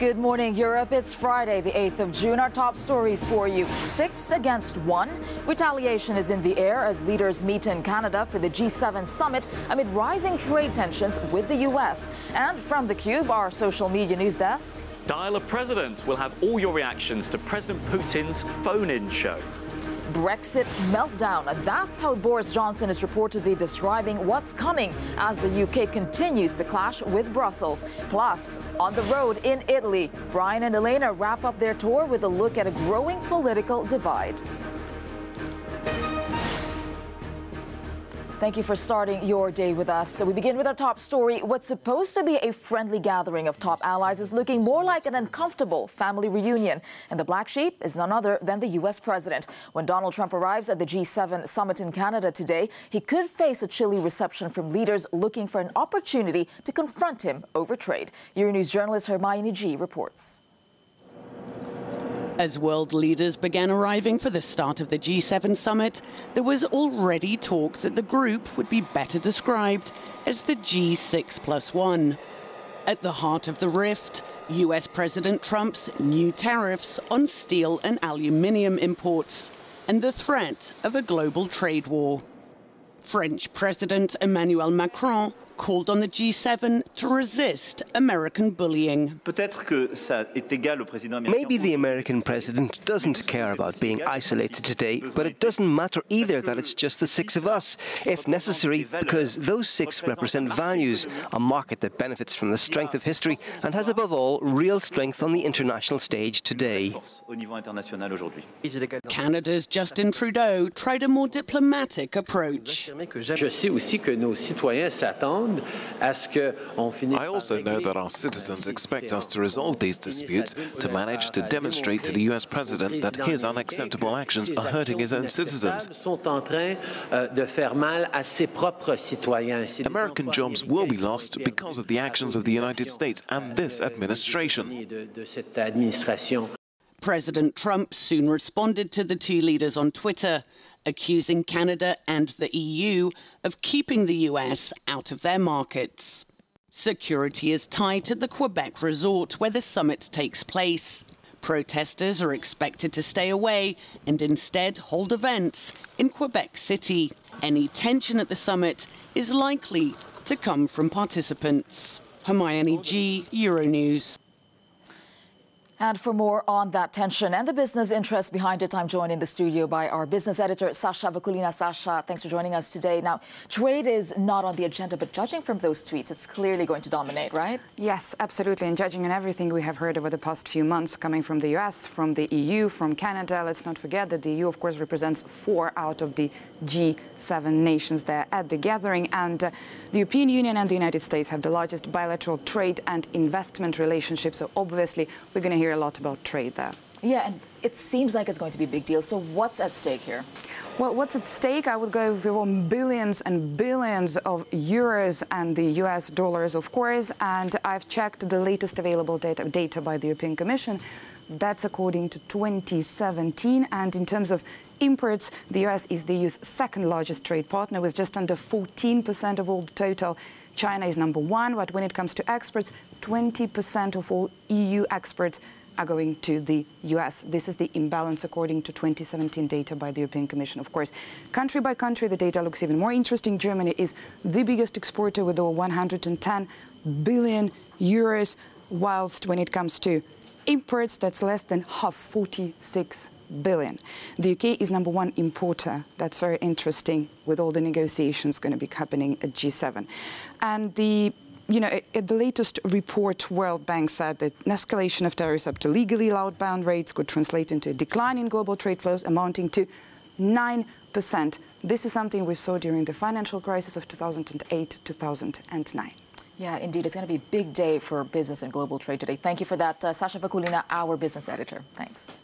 Good morning, Europe. It's Friday, the 8th of June. Our top stories for you. 6 against 1. Retaliation is in the air as leaders meet in Canada for the G7 summit amid rising trade tensions with the U.S. And from the Cube, our social media news desk. Dial a President will have all your reactions to President Putin's phone-in show. Brexit meltdown. That's how Boris Johnson is reportedly describing what's coming as the UK continues to clash with Brussels. Plus, on the road in Italy, Brian and Elena wrap up their tour with a look at a growing political divide. Thank you for starting your day with us. So we begin with our top story. What's supposed to be a friendly gathering of top allies is looking more like an uncomfortable family reunion. And the black sheep is none other than the U.S. president. When Donald Trump arrives at the G7 summit in Canada today, he could face a chilly reception from leaders looking for an opportunity to confront him over trade. Euronews journalist Hermione G. reports. As world leaders began arriving for the start of the G7 summit, there was already talk that the group would be better described as the G6+1. At the heart of the rift, US President Trump's new tariffs on steel and aluminium imports and the threat of a global trade war. French President Emmanuel Macron called on the G7 to resist American bullying. Maybe the American president doesn't care about being isolated today, but it doesn't matter either that it's just the 6 of us, if necessary, because those 6 represent values, a market that benefits from the strength of history and has above all real strength on the international stage today. Canada's Justin Trudeau tried a more diplomatic approach. I also know that our citizens expect us to resolve these disputes, to manage to demonstrate to the US president that his unacceptable actions are hurting his own citizens. American jobs will be lost because of the actions of the United States and this administration. President Trump soon responded to the two leaders on Twitter, accusing Canada and the EU of keeping the US out of their markets. Security is tight at the Quebec resort where the summit takes place. Protesters are expected to stay away and instead hold events in Quebec City. Any tension at the summit is likely to come from participants. Hermione G., Euronews. And for more on that tension and the business interests behind it, I'm joined in the studio by our business editor, Sasha Vakulina. Sasha, thanks for joining us today. Now, trade is not on the agenda, but judging from those tweets, it's clearly going to dominate, right? Yes, absolutely. And judging on everything we have heard over the past few months coming from the US, from the EU, from Canada, let's not forget that the EU, of course, represents 4 out of the G7 nations there at the gathering. And the European Union and the United States have the largest bilateral trade and investment relationship. So obviously, we're going to hear a lot about trade there. Yeah, and it seems like it's going to be a big deal. So what's at stake here? Well, what's at stake? I would go for billions and billions of euros and the US dollars, of course. And I've checked the latest available data by the European Commission. That's according to 2017. And in terms of imports, the US is the EU's second largest trade partner with just under 14% of all the total. China is number 1, but when it comes to exports, 20% of all EU exports are going to the US. This is the imbalance according to 2017 data by the European Commission. Of course, country by country, the data looks even more interesting. Germany is the biggest exporter with over 110 billion euros, whilst when it comes to imports, that's less than half, 46 billion. The UK is number 1 importer. That's very interesting with all the negotiations going to be happening at G7. And the latest report, World Bank said that an escalation of tariffs up to legally allowed bound rates could translate into a decline in global trade flows amounting to 9%. This is something we saw during the financial crisis of 2008-2009. Yeah, indeed. It's going to be a big day for business and global trade today. Thank you for that, Sasha Vakulina, our business editor. Thanks.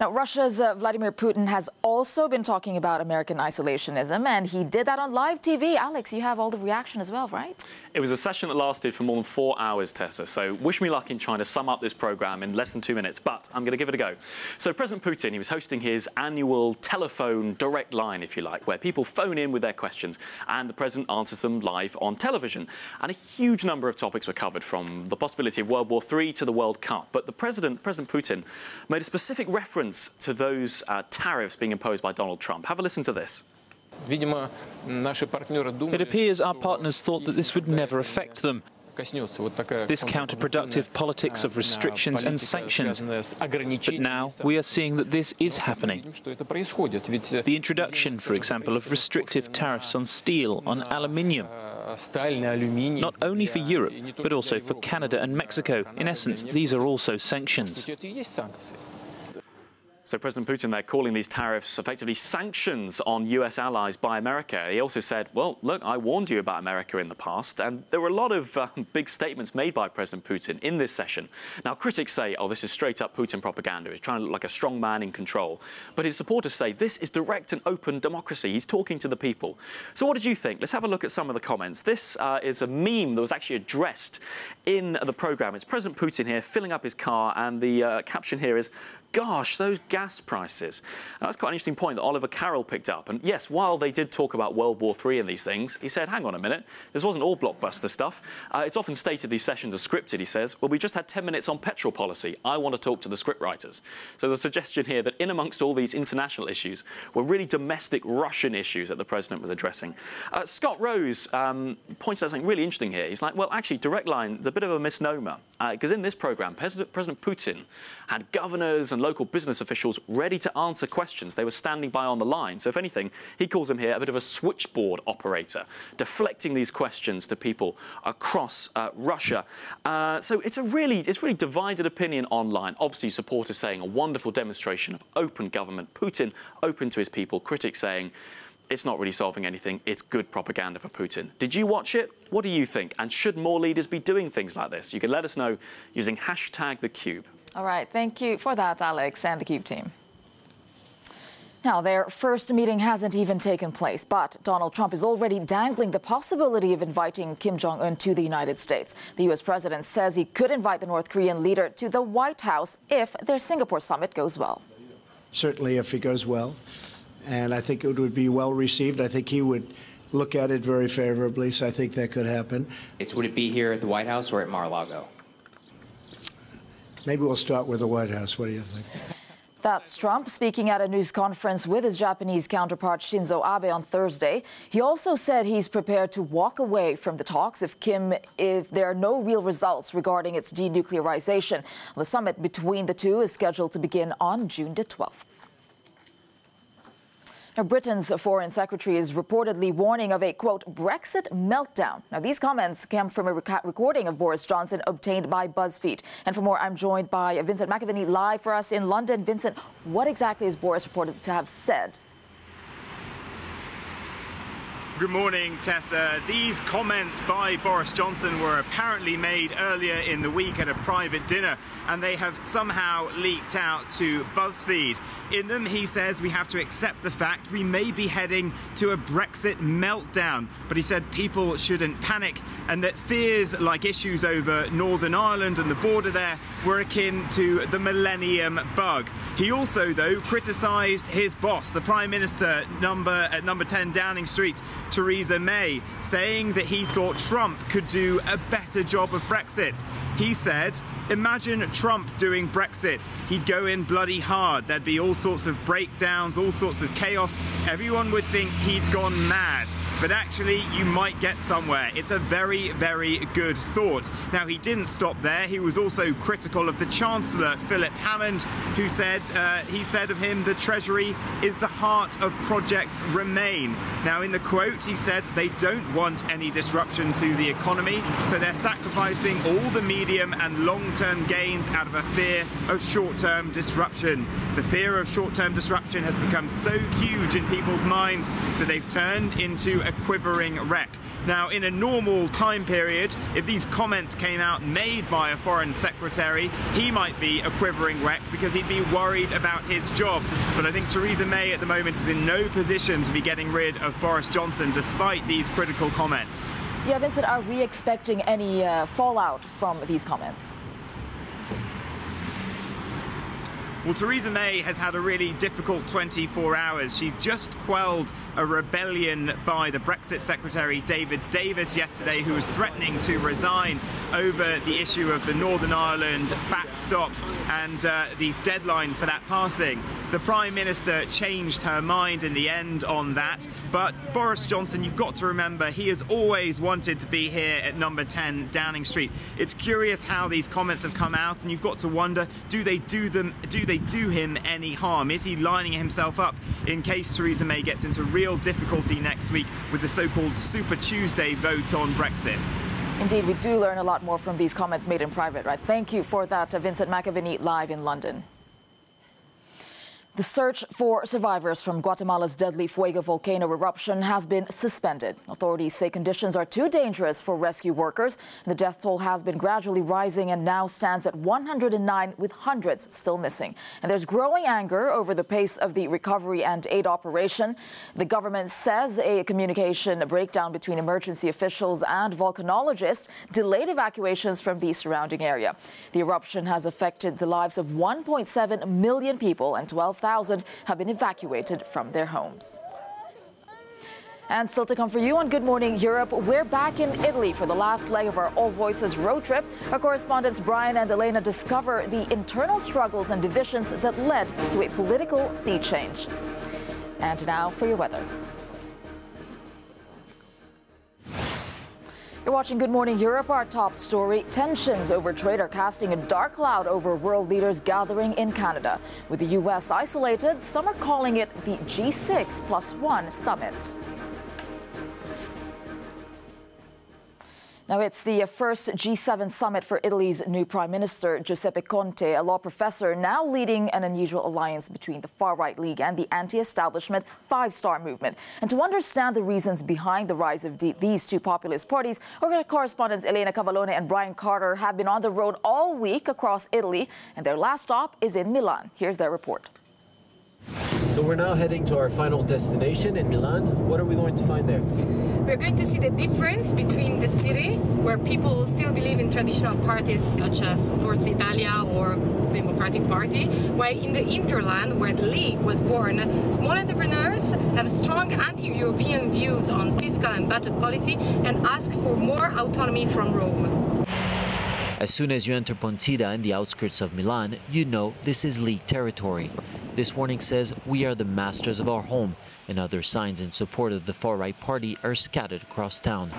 Now, Russia's Vladimir Putin has also been talking about American isolationism, and he did that on live TV. Alex, you have all the reaction as well, right? It was a session that lasted for more than 4 hours, Tessa, so wish me luck in trying to sum up this programme in less than 2 minutes, but I'm going to give it a go. So President Putin, he was hosting his annual telephone direct line, if you like, where people phone in with their questions, and the President answers them live on television. And a huge number of topics were covered, from the possibility of World War III to the World Cup. But the President Putin, made a specific reference to those tariffs being imposed by Donald Trump. Have a listen to this. It appears our partners thought that this would never affect them. This counterproductive politics of restrictions and sanctions. But now we are seeing that this is happening. The introduction, for example, of restrictive tariffs on steel, on aluminium. Not only for Europe, but also for Canada and Mexico. In essence, these are also sanctions. So President Putin there calling these tariffs effectively sanctions on US allies by America. He also said, well, look, I warned you about America in the past. And there were a lot of big statements made by President Putin in this session. Now, critics say, oh, this is straight up Putin propaganda. He's trying to look like a strong man in control. But his supporters say this is direct and open democracy. He's talking to the people. So what did you think? Let's have a look at some of the comments. This is a meme that was actually addressed in the programme. It's President Putin here filling up his car, and the caption here is, gosh, those gas prices. Now, that's quite an interesting point that Oliver Carroll picked up. And yes, while they did talk about World War III and these things, he said, hang on a minute, this wasn't all blockbuster stuff. It's often stated these sessions are scripted, he says. Well, we just had 10 minutes on petrol policy. I want to talk to the scriptwriters. So the suggestion here that in amongst all these international issues were really domestic Russian issues that the President was addressing. Scott Rose points out something really interesting here. He's like, well, actually, direct line is a bit of a misnomer. Because in this programme, President Putin had governors and local business officials ready to answer questions. They were standing by on the line. So if anything, he calls him here a bit of a switchboard operator, deflecting these questions to people across Russia. So it's really divided opinion online. Obviously, supporters saying a wonderful demonstration of open government, Putin open to his people, critics saying it's not really solving anything. It's good propaganda for Putin. Did you watch it? What do you think? And should more leaders be doing things like this? You can let us know using #TheCube. All right, thank you for that, Alex, and the CUBE team. Now, their first meeting hasn't even taken place, but Donald Trump is already dangling the possibility of inviting Kim Jong-un to the United States. The U.S. president says he could invite the North Korean leader to the White House if their Singapore summit goes well. Certainly, if it goes well. And I think it would be well received. I think he would look at it very favorably, so I think that could happen. Would it be here at the White House or at Mar-a-Lago? Maybe we'll start with the White House. What do you think? That's Trump speaking at a news conference with his Japanese counterpart Shinzo Abe on Thursday. He also said he's prepared to walk away from the talks if there are no real results regarding its denuclearization. The summit between the two is scheduled to begin on June the 12th. Now, Britain's foreign secretary is reportedly warning of a, quote, Brexit meltdown. Now, these comments came from a recording of Boris Johnson obtained by BuzzFeed. And for more, I'm joined by Vincent McAvenny live for us in London. Vincent, what exactly is Boris reported to have said? Good morning, Tessa. These comments by Boris Johnson were apparently made earlier in the week at a private dinner, and they have somehow leaked out to BuzzFeed. In them, he says we have to accept the fact we may be heading to a Brexit meltdown, but he said people shouldn't panic, and that fears like issues over Northern Ireland and the border there were akin to the millennium bug. He also, though, criticised his boss, the Prime Minister at number 10 Downing Street, Theresa May, saying that he thought Trump could do a better job of Brexit. He said, imagine Trump doing Brexit. He'd go in bloody hard. There'd be all sorts of breakdowns, all sorts of chaos. Everyone would think he'd gone mad. But actually, you might get somewhere. It's a very, very good thought. Now, he didn't stop there. He was also critical of the Chancellor, Philip Hammond, who said, he said of him, the Treasury is the heart of Project Remain. Now, in the quote, he said they don't want any disruption to the economy, so they're sacrificing all the medium and long-term gains out of a fear of short-term disruption. The fear of short-term disruption has become so huge in people's minds that they've turned into a a quivering wreck. Now, in a normal time period, if these comments came out made by a foreign secretary, he might be a quivering wreck because he'd be worried about his job. But I think Theresa May at the moment is in no position to be getting rid of Boris Johnson despite these critical comments. Yeah, Vincent, are we expecting any fallout from these comments? Well, Theresa May has had a really difficult 24 hours. She just quelled a rebellion by the Brexit Secretary David Davis yesterday, who was threatening to resign over the issue of the Northern Ireland backstop and the deadline for that passing. The Prime Minister changed her mind in the end on that. But Boris Johnson, you've got to remember, he has always wanted to be here at number 10 Downing Street. It's curious how these comments have come out, and you've got to wonder, do they do him any harm? Is he lining himself up in case Theresa May gets into real difficulty next week with the so-called Super Tuesday vote on Brexit? Indeed, we do learn a lot more from these comments made in private, right? Thank you for that, Vincent McAviney, live in London. The search for survivors from Guatemala's deadly Fuego volcano eruption has been suspended. Authorities say conditions are too dangerous for rescue workers. The death toll has been gradually rising and now stands at 109, with hundreds still missing. And there's growing anger over the pace of the recovery and aid operation. The government says a communication breakdown between emergency officials and volcanologists delayed evacuations from the surrounding area. The eruption has affected the lives of 1.7 million people, and 12,000 have been evacuated from their homes. And still to come for you on Good Morning Europe, we're back in Italy for the last leg of our All Voices road trip. Our correspondents Brian and Elena discover the internal struggles and divisions that led to a political sea change. And now for your weather. You're watching Good Morning Europe. Our top story: tensions over trade are casting a dark cloud over world leaders gathering in Canada. With the U.S. isolated, some are calling it the G6+1 summit. Now, it's the first G7 summit for Italy's new Prime Minister, Giuseppe Conte, a law professor now leading an unusual alliance between the far-right League and the anti-establishment Five Star Movement. And to understand the reasons behind the rise of these two populist parties, our correspondents Elena Cavallone and Brian Carter have been on the road all week across Italy, and their last stop is in Milan. Here's their report. So we're now heading to our final destination in Milan. What are we going to find there? We're going to see the difference between the city, where people still believe in traditional parties such as Forza Italia or Democratic Party, while in the hinterland, where the League was born, small entrepreneurs have strong anti-European views on fiscal and budget policy and ask for more autonomy from Rome. As soon as you enter Pontida in the outskirts of Milan, you know this is League territory. This warning says we are the masters of our home, and other signs in support of the far-right party are scattered across town.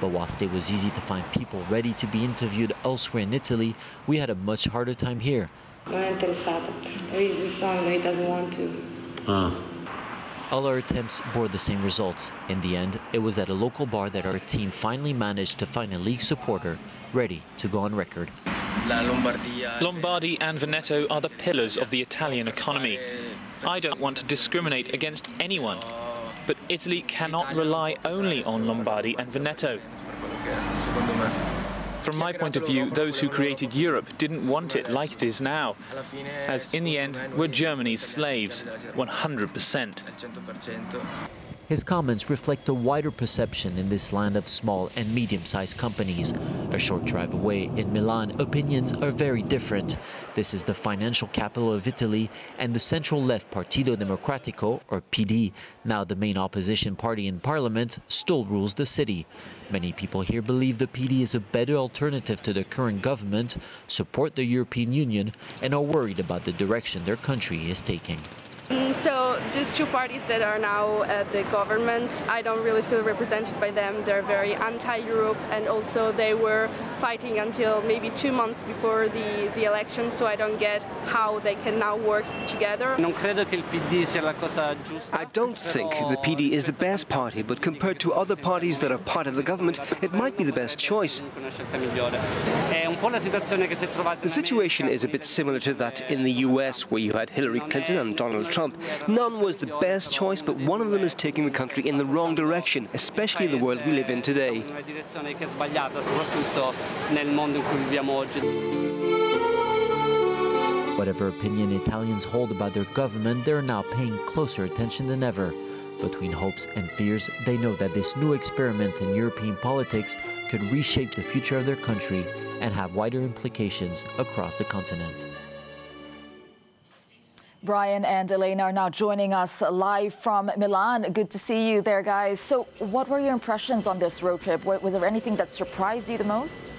But whilst it was easy to find people ready to be interviewed elsewhere in Italy, we had a much harder time here. Non è interessato. He's this song, he doesn't want to. All our attempts bore the same results. In the end, it was at a local bar that our team finally managed to find a League supporter ready to go on record. Lombardy and Veneto are the pillars of the Italian economy. I don't want to discriminate against anyone, but Italy cannot rely only on Lombardy and Veneto. From my point of view, those who created Europe didn't want it like it is now, as in the end, we're Germany's slaves, 100%. His comments reflect a wider perception in this land of small and medium-sized companies. A short drive away in Milan, opinions are very different. This is the financial capital of Italy, and the central-left Partito Democratico, or PD, now the main opposition party in parliament, still rules the city. Many people here believe the PD is a better alternative to the current government, support the European Union, and are worried about the direction their country is taking. So these two parties that are now at the government, I don't really feel represented by them. They're very anti-Europe, and also they were fighting until maybe 2 months before the election, so I don't get how they can now work together. I don't think the PD is the best party, but compared to other parties that are part of the government, it might be the best choice. The situation is a bit similar to that in the US, where you had Hillary Clinton and Donald Trump. None was the best choice, but one of them is taking the country in the wrong direction, especially in the world we live in today. Whatever opinion Italians hold about their government, they're now paying closer attention than ever. Between hopes and fears, they know that this new experiment in European politics could reshape the future of their country and have wider implications across the continent. Brian and Elena are now joining us live from Milan. Good to see you there, guys. So what were your impressions on this road trip? Was there anything that surprised you the most?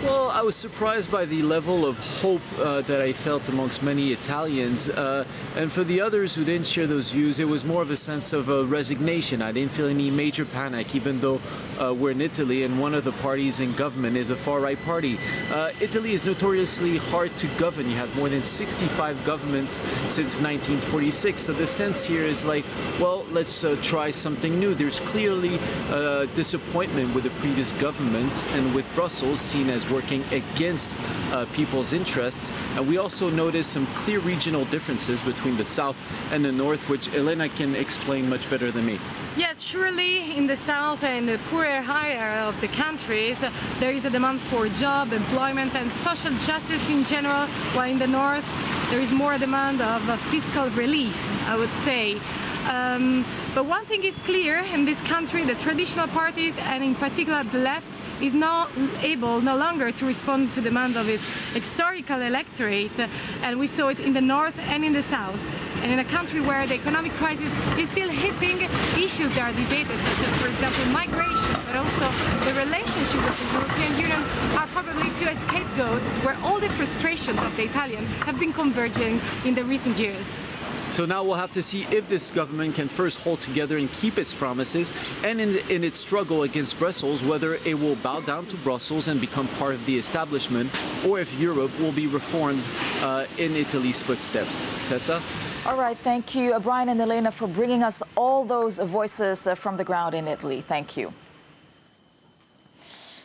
Well, I was surprised by the level of hope that I felt amongst many Italians. And for the others who didn't share those views, it was more of a sense of resignation. I didn't feel any major panic, even though we're in Italy and one of the parties in government is a far-right party. Italy is notoriously hard to govern. You have more than 65 governments since 1946. So the sense here is like, well, let's try something new. There's clearly disappointment with the previous governments and with Brussels seen as working against people's interests. And we also noticed some clear regional differences between the south and the north, which Elena can explain much better than me. Yes, surely in the south and the poorer area of the countries, there is a demand for job, employment and social justice in general, while in the north there is more demand of fiscal relief, I would say. But one thing is clear in this country, the traditional parties and in particular the left is not able no longer to respond to demands of its historical electorate, and we saw it in the north and in the south. And in a country where the economic crisis is still hitting, issues that are debated, such as, for example, migration, but also the relationship with the European Union, are probably two scapegoats where all the frustrations of the Italian have been converging in the recent years. So now we'll have to see if this government can first hold together and keep its promises, and in its struggle against Brussels, whether it will bow down to Brussels and become part of the establishment, or if Europe will be reformed in Italy's footsteps. Tessa? All right, thank you, Brian and Elena, for bringing us all those voices from the ground in Italy. Thank you.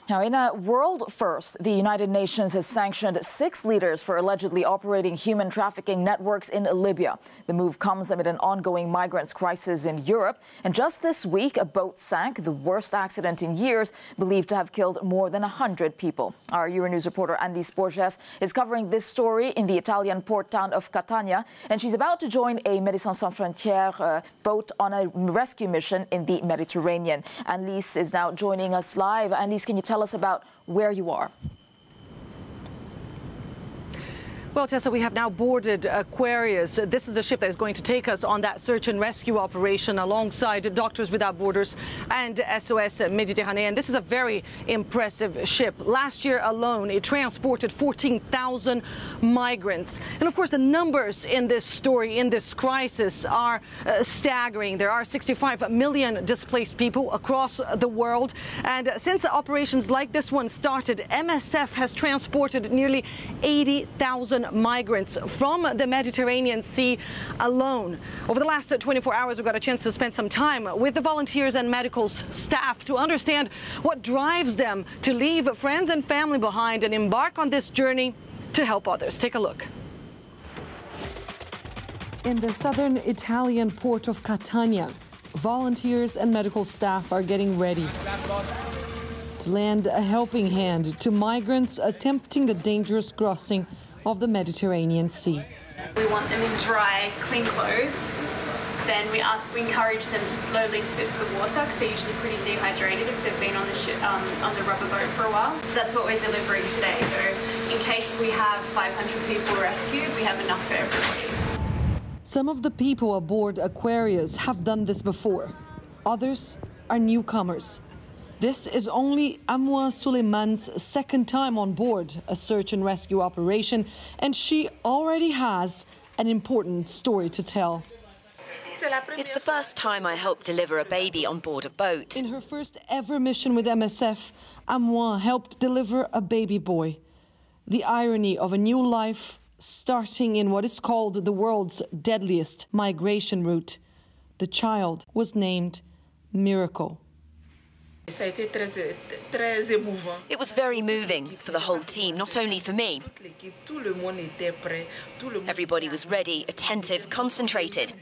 Now, in a world first, the United Nations has sanctioned 6 leaders for allegedly operating human trafficking networks in Libya. The move comes amid an ongoing migrants crisis in Europe. And just this week, a boat sank, the worst accident in years, believed to have killed more than 100 people. Our Euronews reporter Andy Borges is covering this story in the Italian port town of Catania, and she's about to join a Médecins Sans Frontières boat on a rescue mission in the Mediterranean. Annelise is now joining us live. Annelise, can you tell us about where you are? Well, Tessa, we have now boarded Aquarius. This is the ship that is going to take us on that search and rescue operation alongside Doctors Without Borders and SOS Méditerranée. This is a very impressive ship. Last year alone, it transported 14,000 migrants. And of course, the numbers in this story, in this crisis, are staggering. There are 65 million displaced people across the world. And since operations like this one started, MSF has transported nearly 80,000 migrants from the Mediterranean Sea alone. Over the last 24 hours, we've got a chance to spend some time with the volunteers and medical staff to understand what drives them to leave friends and family behind and embark on this journey to help others. Take a look. In the southern Italian port of Catania, volunteers and medical staff are getting ready to lend a helping hand to migrants attempting the dangerous crossing of the Mediterranean Sea. We want them in dry, clean clothes. Then we encourage them to slowly sip the water because they're usually pretty dehydrated if they've been on the ship, on the rubber boat for a while. So that's what we're delivering today. So in case we have 500 people rescued, we have enough for everybody. Some of the people aboard Aquarius have done this before. Others are newcomers. This is only Amwa Suleiman's second time on board a search and rescue operation, and she already has an important story to tell. It's the first time I helped deliver a baby on board a boat. In her first ever mission with MSF, Amoin helped deliver a baby boy. The irony of a new life starting in what is called the world's deadliest migration route. The child was named Miracle. It was very moving for the whole team, not only for me. Everybody was ready, attentive, concentrated.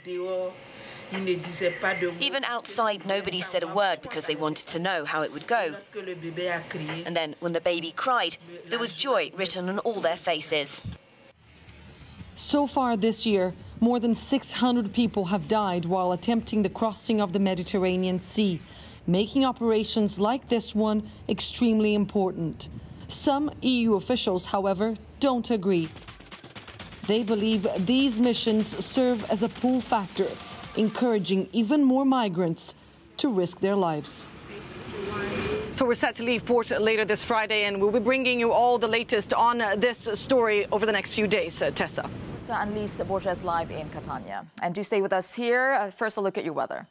Even outside, nobody said a word because they wanted to know how it would go. And then, when the baby cried, there was joy written on all their faces. So far this year, more than 600 people have died while attempting the crossing of the Mediterranean Sea, making operations like this one extremely important. Some EU officials, however, don't agree. They believe these missions serve as a pull factor, encouraging even more migrants to risk their lives. So we're set to leave port later this Friday, and we'll be bringing you all the latest on this story over the next few days. Tessa. Annalise Borges live in Catania. And do stay with us here. First, a look at your weather.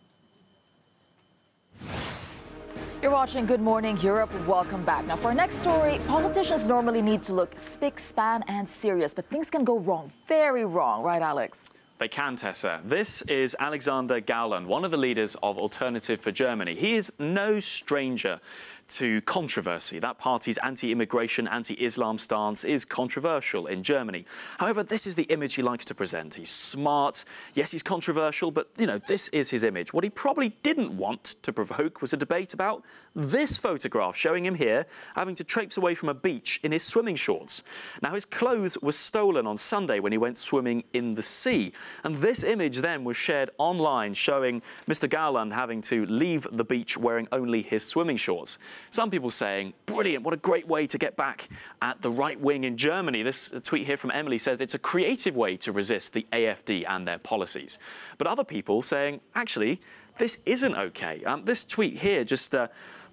You're watching Good Morning Europe. Welcome back. Now, for our next story, politicians normally need to look spick, span and serious, but things can go wrong, very wrong. Right, Alex? They can, Tessa. This is Alexander Gauland, one of the leaders of Alternative for Germany. He is no stranger to controversy. That party's anti-immigration, anti-Islam stance is controversial in Germany. However, this is the image he likes to present. He's smart. Yes, he's controversial, but, you know, this is his image. What he probably didn't want to provoke was a debate about this photograph showing him here having to traipse away from a beach in his swimming shorts. Now, his clothes were stolen on Sunday when he went swimming in the sea. And this image then was shared online showing Mr. Gauland having to leave the beach wearing only his swimming shorts. Some people saying, brilliant, what a great way to get back at the right wing in Germany. This tweet here from Emily says it's a creative way to resist the AfD and their policies. But other people saying, actually, this isn't okay. This tweet here just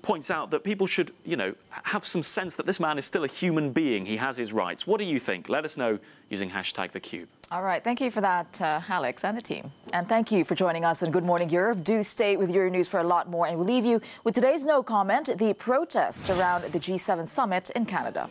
points out that people should, you know, have some sense that this man is still a human being. He has his rights. What do you think? Let us know using #TheCube. All right. Thank you for that, Alex and the team. And thank you for joining us on Good Morning Europe. Do stay with Euro News for a lot more. And we'll leave you with today's no comment, the protest around the G7 summit in Canada.